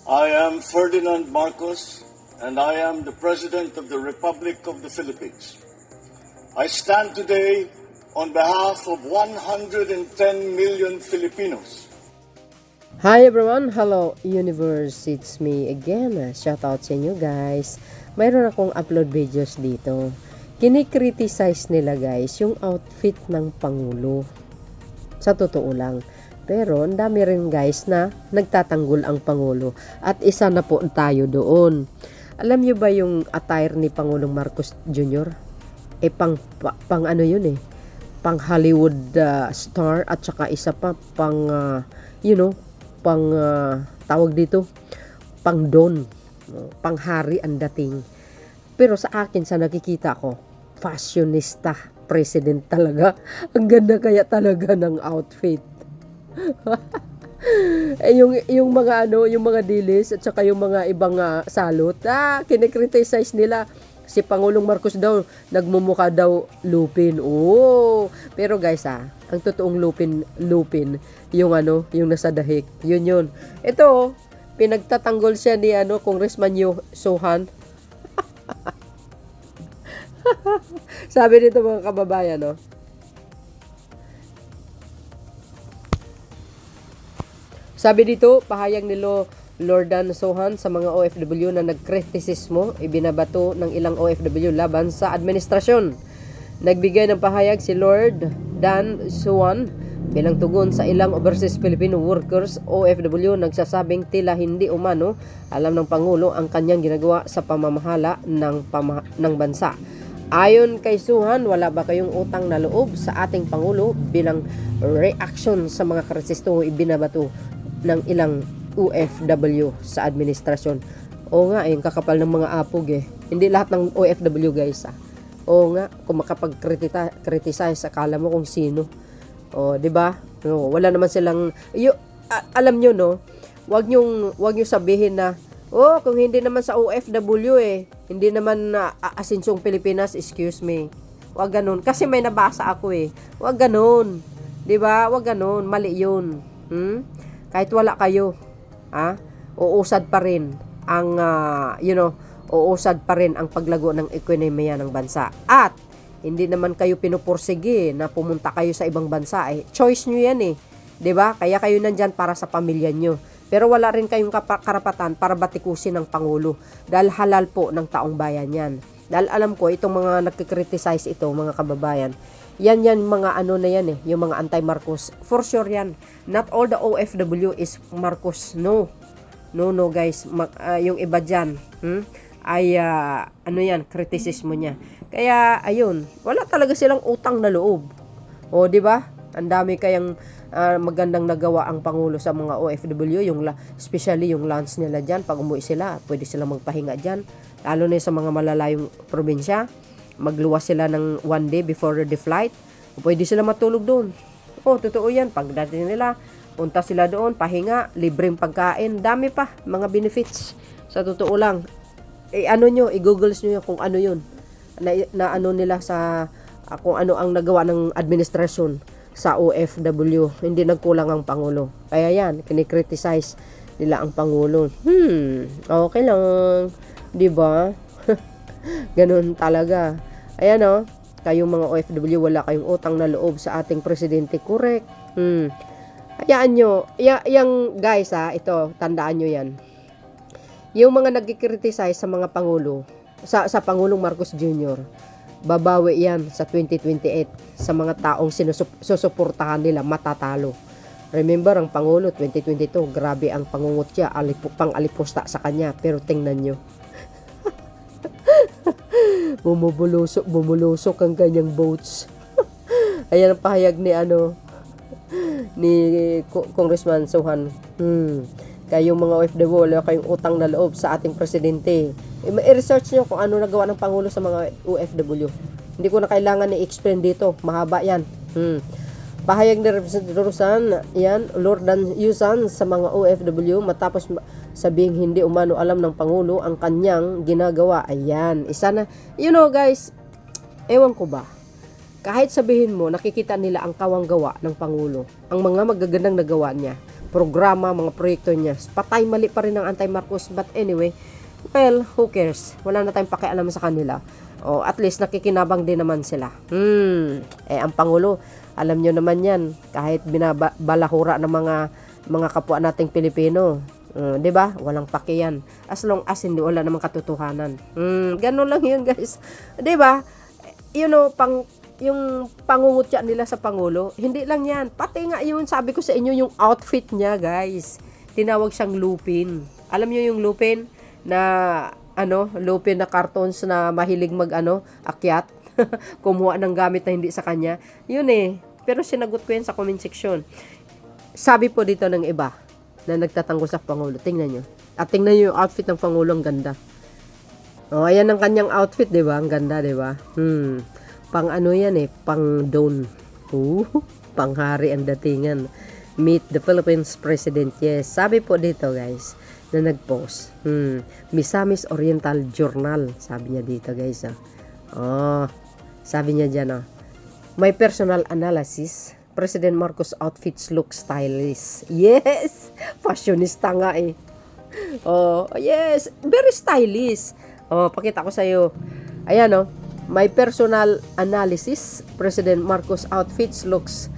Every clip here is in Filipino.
I am Ferdinand Marcos, and I am the President of the Republic of the Philippines. I stand today on behalf of 110 million Filipinos. Hi everyone! Hello universe! It's me again. Shout out sa inyo guys. Mayroon akong upload videos dito. Kinikriticize nila guys yung outfit ng Pangulo. Sa totoo lang. Pero ang dami rin guys na nagtatanggol ang Pangulo. At isa na po tayo doon. Alam nyo ba yung attire ni Pangulong Marcos Jr.? Pang ano yun eh. Pang Hollywood star at saka isa pa pang tawag dito, pang don, pang hari ang dating. Pero sa akin, sa nakikita ko, fashionista president talaga. Ang ganda kaya talaga ng outfit. yung mga yung mga dilis at saka yung mga ibang salot, kinikriticize nila. Si Pangulong Marcos daw, nagmumukha daw lupin. Oh, pero guys ang totoong lupin, yung yung nasa dahik. Yun. Ito, pinagtatanggol siya ni Congressman Sohan. Sabi dito mga kababayan, Sabi dito, pahayag ni Lordan Sohan sa mga OFW na nagkritisismo, ibinabato ng ilang OFW laban sa administrasyon. Nagbigay ng pahayag si Lord Dan Sohan bilang tugon sa ilang overseas Filipino workers OFW nagsasabing tila hindi umano alam ng Pangulo ang kanyang ginagawa sa pamamahala ng bansa. Ayon kay Sohan, wala ba kayong utang na loob sa ating Pangulo bilang reaction sa mga kritisistong ibinabato ng ilang OFW sa administrasyon. O nga, yung kakapal ng mga apog Hindi lahat ng OFW guys O nga, kung makapag-criticize, akala mo kung sino. O, 'di ba? No, wala naman silang alam nyo wag nyo sabihin na kung hindi naman sa OFW hindi naman asinsong Pilipinas, excuse me. Wag ganun kasi may nabasa ako Wag ganun. 'Di ba? Wag ganun, mali 'yun. Kahit wala kayo, uusad pa rin ang uusad pa rin ang paglago ng ekonomiya ng bansa. At hindi naman kayo pinupursige na pumunta kayo sa ibang bansa Choice nyo yan 'di ba? Kaya kayo nandyan para sa pamilya nyo. Pero wala rin kayong karapatan para batikusin ng Pangulo dahil halal po ng taong bayan yan. Dahil alam ko itong mga nagkikriticize ito, mga kababayan, yan mga na yan yung mga anti-Marcos. For sure yan. Not all the OFW is Marcos. No guys. Yung iba dyan ay yan, kritisismo niya. Kaya ayun, wala talaga silang utang na loob. O di ba? Ang dami kayang magandang nagawa ang Pangulo sa mga OFW, especially yung lunch nila dyan. Pag umuwi sila, pwede silang magpahinga dyan. Lalo na sa mga malalayong probinsya. Magluwas sila ng one day before the flight. Pwede sila matulog doon. Totoo yan. Pagdating nila, punta sila doon, pahinga, libreng pagkain, dami pa, mga benefits. Sa totoo lang, i-googles nyo kung ano yun. Na ano nila kung ano ang nagawa ng administrasyon sa OFW. Hindi nagkulang ang Pangulo. Kaya yan, kinikriticize nila ang Pangulo. Okay lang. Diba? Ganun talaga. Ayan kayong mga OFW, wala kayong utang na loob sa ating presidente. Correct. Hayaan nyo. Yang guys ito, tandaan nyo yan. Yung mga nagkikriticize sa mga Pangulo, sa Pangulong Marcos Jr., babawi yan sa 2028 sa mga taong susuportahan nila, matatalo. Remember, ang Pangulo 2022, grabe ang pangungutya, pang-alipusta sa kanya. Pero tingnan nyo. Bumulusok ang kanyang votes. Ayan ang pahayag ni Congressman Sohan. Kayong mga OFW, wala kayong utang na loob sa ating presidente. I-research nyo kung ano nagawa ng Pangulo sa mga OFW. Hindi ko na kailangan i-explain dito. Mahaba yan. Pahayag ni Representative Rosan, Lordan Yusan sa mga OFW matapos sabing hindi umano alam ng Pangulo ang kanyang ginagawa. Ayan. Isa na, guys, ewan ko ba, kahit sabihin mo, nakikita nila ang kawang gawa ng Pangulo, ang mga magagandang nagawa niya, programa, mga proyekto niya. Patay mali pa rin ang anti-Marcos. But anyway, well, who cares? Wala na tayong pakialam sa kanila. O, at least nakikinabang din naman sila. Ang Pangulo, alam nyo naman yan, kahit binabalahura ng mga kapwa nating Pilipino, 'di ba? Walang pakiyan. As long as hindi wala namang katotohanan. Ganun lang 'yun, guys. 'Di ba? Yung pangungutya nila sa Pangulo, hindi lang 'yan. Pati nga yun, sabi ko sa inyo, yung outfit niya, guys. Tinawag siyang lupin. Alam niyo yung lupin na lupin na cartoons na mahilig akyat. Kumuha ng gamit na hindi sa kanya. Yun eh. Pero sinagot ko yan sa comment section. Sabi po dito ng iba na nagtatanggol sa Pangulo. Tingnan nyo. At tingnan nyo yung outfit ng Pangulo. Ang ganda. Ayan ang kanyang outfit, diba? Ang ganda, diba? Pang yan eh. Pang Don. Pang hari ang datingan. Meet the Philippines President. Yes. Sabi po dito, guys, na nag-post. Misamis Oriental Journal. Sabi niya dito, guys. Sabi niya dyan, my personal analysis, President Marcos outfits look stylish. Yes! Fashionista nga eh. Yes! Very stylish. Pakita ko sa'yo. Ayan, my personal analysis, President Marcos outfits looks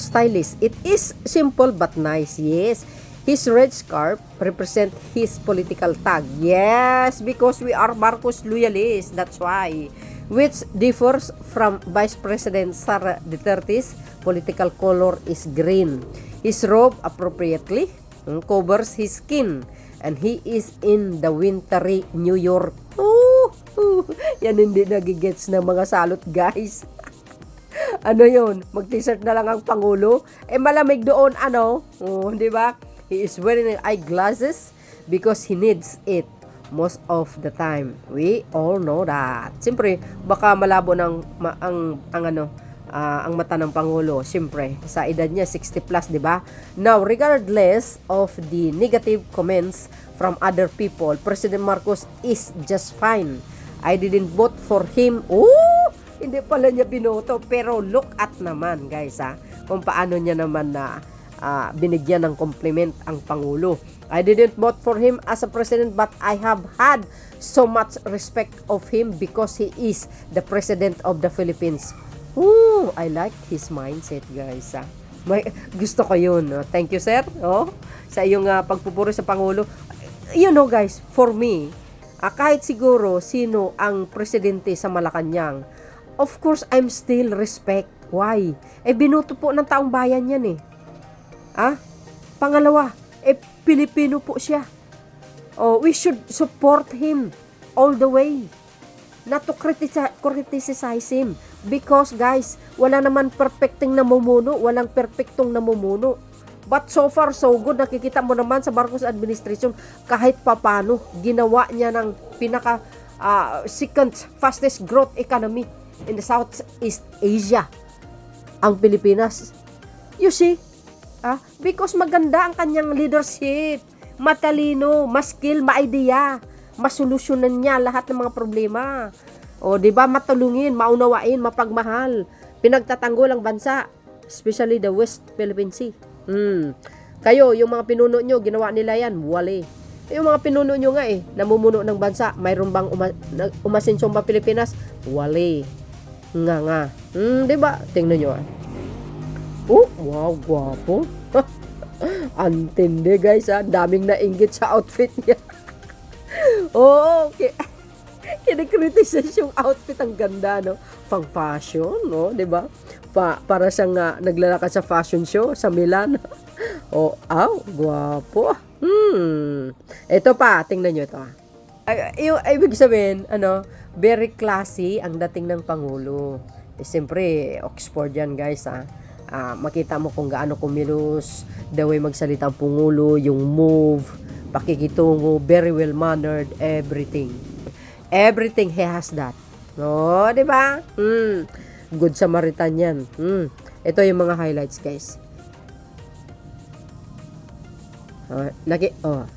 stylish. It is simple but nice. Yes. His red scarf represent his political tag. Yes, because we are Marcos loyalists. That's why. Which differs from Vice President Sara Duterte's political color is green. His robe appropriately covers his skin. And he is in the wintry New York. Yan hindi nagigets ng mga salot, guys. Ano yun? Mag-t-shirt na lang ang Pangulo? Malamig doon, di ba? He is wearing eyeglasses because he needs it most of the time. We all know that. Siyempre, baka malabo ang mata ng Pangulo. Siyempre, sa edad niya, 60 plus, di ba? Now, regardless of the negative comments from other people, President Marcos is just fine. I didn't vote for him. Hindi pala niya binoto. Pero look at naman, guys, kung paano niya naman na binigyan ng compliment ang Pangulo. I didn't vote for him as a president, but I have had so much respect of him because he is the president of the Philippines. I like his mindset, guys. Gusto ko yun. Thank you, sir. Sa iyong pagpupuri sa Pangulo. Guys, for me, kahit siguro sino ang presidente sa Malacanang, of course, I'm still respect. Why? Binuto po ng taong bayan yan eh. Pangalawa, Pilipino po siya. We should support him all the way. Not to criticize him. Because, guys, wala naman perfecting namumuno. Walang perfectong namumuno. But so far, so good. Nakikita mo naman sa Marcos administration, kahit papano, ginawa niya ng second fastest growth economy in the Southeast Asia. Ang Pilipinas. You see? Because maganda ang kanyang leadership. Matalino, maskill, ma-idea. Masolusyonan niya lahat ng mga problema. Di ba? Matulungin, maunawain, mapagmahal. Pinagtatanggol ang bansa. Especially the West Philippine Sea. Kayo, yung mga pinuno nyo, ginawa nila yan, wali. Yung mga pinuno nyo nga namumuno ng bansa, mayroon bang umasensyong ba Pilipinas? Wali. Nga. Di ba? Tingnan nyo wow, gwapo. Antindi, guys, daming nainggit sa outfit niya. Okay. Kinikriticize yung outfit, ang ganda, pang fashion, di ba? Para siyang naglalakad sa fashion show sa Milan. Gwapo. Ito pa, tingnan nyo ito. Ibig sabihin, very classy ang dating ng Pangulo. Siyempre, Oxford yan, guys, makita mo kung gaano kumilos, the way magsalita ang Pangulo, yung move, pakikitungo, very well mannered, everything he has that. Di ba? Good Samaritan yan. Ito yung mga highlights, guys.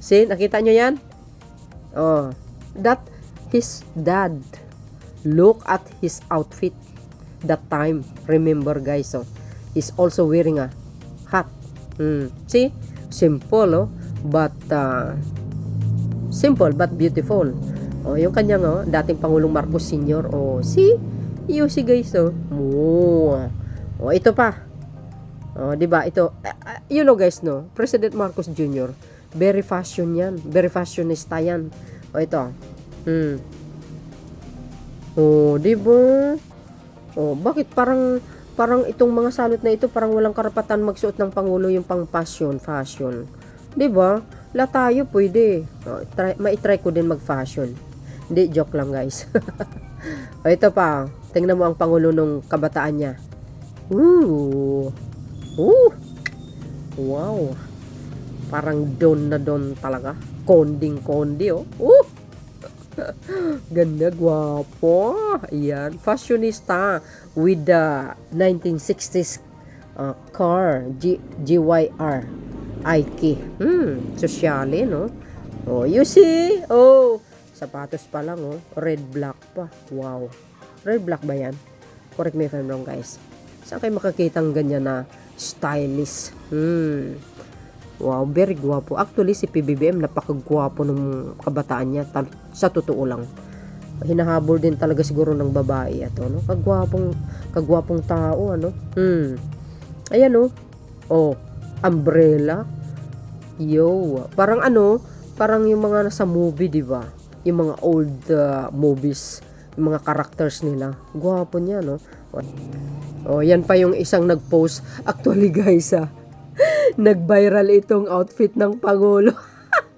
See, nakita nyo yan? That his dad. Look at his outfit that time. Remember, guys, he's also wearing a hat. See? Simple, oh, but simple but beautiful. Oh, yung kanyang dating Pangulong Marcos Sr. You see guys, ito pa. Oh, 'di ba? Ito you know guys, no. President Marcos Jr. Very fashion 'yan. Very fashionista 'yan. Oh, ito. Oh, 'di ba? Oh, bakit parang itong mga salot na ito parang walang karapatan magsuot ng pangulo yung pang fashion. 'Di ba? La tayo pwede. Oh, mai-try ko din mag-fashion. Hindi, joke lang guys. O, ito pa. Tingnan mo ang pangulo nung kabataan niya. Wow. Parang don na don talaga. Konding-kondi, oh. Ganda, gwapo. Ayan. Fashionista with the 1960s car. GYR. Ike. Sosyale, no? Oh, you see? Oh, sapatos pa lang, oh. Red, black pa. Wow. Red, black ba yan? Correct me if I'm wrong, guys. Saan kayo makakita ang ganyan na stylish? Wow, very gwapo. Actually, si PBBM, napakagwapo ng kabataan niya. Sa totoo lang. Hinahabol din talaga siguro ng babae ito, no? Kagwapong tao, ano? Ayan, no? Oh, umbrella. Yo, parang parang yung mga nasa movie, di ba? Yung mga old movies, yung mga characters nila. Gwapo niya, no? Oh, yan pa yung isang nag-post. Actually, guys, nag-viral itong outfit ng Pangulo.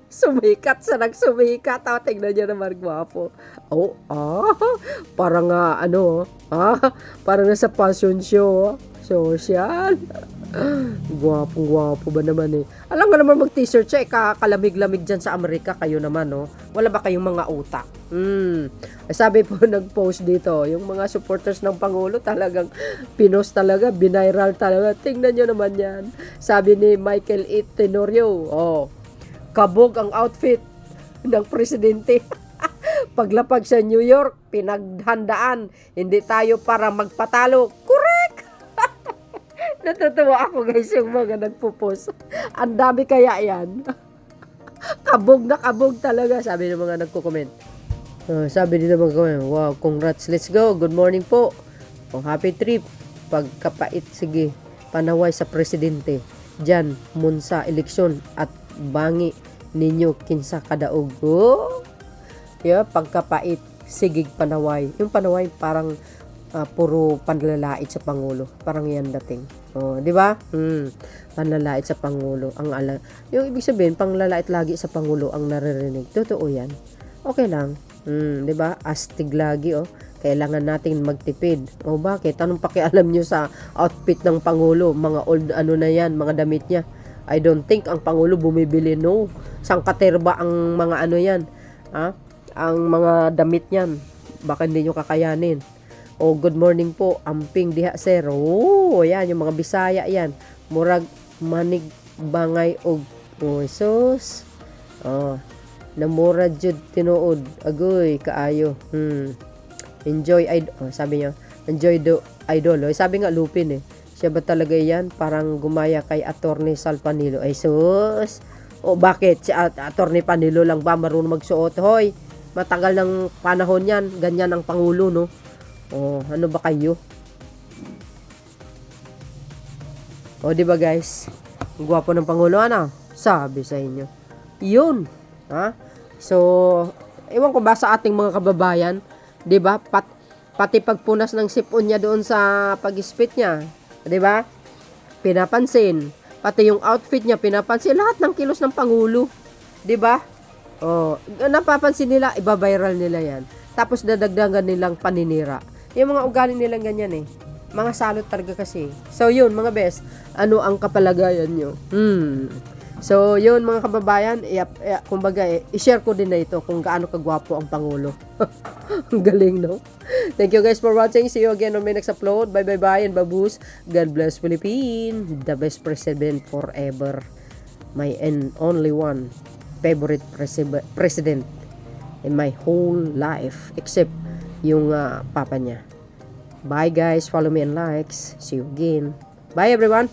Sumikat sa nagsumikat. Tingnan niyo naman, gwapo. Oh, parang parang nasa fashion show. Social. Gwapo ba naman eh. Alam nga naman mag-t-shirt siya, kakalamig-lamig dyan sa Amerika. Kayo naman, no? Wala ba kayong mga utak? Sabi po, nag-post dito, yung mga supporters ng Pangulo talagang pinost talaga, biniral talaga. Tingnan nyo naman yan. Sabi ni Michael E. Tenorio, kabog ang outfit ng presidente. Paglapag sa New York, pinaghandaan. Hindi tayo para magpatalo. Correct! Natutuwa ako guys yung mga nagpo-post. Ang dami kaya yan. Kabog na kabog talaga, sabi ng mga nagko-comment. Sabi dito mga comment, wow, congrats, let's go, good morning po. Happy trip. Pagkapait, sige, panaway sa presidente. Diyan, munsa, eleksyon, at bangi ninyo kinsa kadaog. Pagkapait, sigig panaway. Yung panaway parang puro panlalait sa Pangulo. Parang yan dating. Di ba? Panlalait sa Pangulo. Yung ibig sabihin, panglalait lagi sa Pangulo ang naririnig. Totoo yan. Okay lang. Di ba? Astig lagi, Kailangan nating magtipid. Bakit? Anong pakialam nyo sa outfit ng Pangulo? Mga old na yan, mga damit niya. I don't think ang Pangulo bumibili, no. Sangkaterba ang mga yan. Ang mga damit niyan. Baka hindi nyo kakayanin. Good morning po, amping diha sir. Yan, yung mga Bisaya yan. Murag manig bangay og sus. Namura jud tinuod. Agoy kaayo. Enjoy sabi niya, enjoy the idol. Sabi nga Lupin Siya ba talaga yan? Parang gumaya kay Attorney Sal Panilo. Ay sus. Bakit si Attorney Panilo lang ba marunong magsuot? Hoy, matagal ng panahon yan. Ganyan ang Pangulo, no? Ano ba kayo? Di ba guys? Ang gwapo ng Pangulo, sabi sa inyo. Yun. So, ewan ko ba sa ating mga kababayan, 'di ba? Pati pagpunas ng sipon niya doon sa pag-spit niya, 'di ba? Pinapansin. Pati yung outfit niya pinapansin, lahat ng kilos ng Pangulo, 'di ba? Napapansin nila, iba-viral nila 'yan. Tapos dadagdagan nilang paninira. Yung mga ugali nilang ganyan Mga salot talaga kasi. So, yun, mga best. Ano ang kapalagayan nyo? So, yun, mga kababayan. Kumbaga, i-share ko din na ito kung gaano kagwapo ang Pangulo. Ang galing, no? Thank you guys for watching. See you again on my next upload. Bye, and babus. God bless Philippines. The best president forever. My and only one favorite president in my whole life. Except yung papa niya. Bye guys, follow me and likes. See you again. Bye everyone.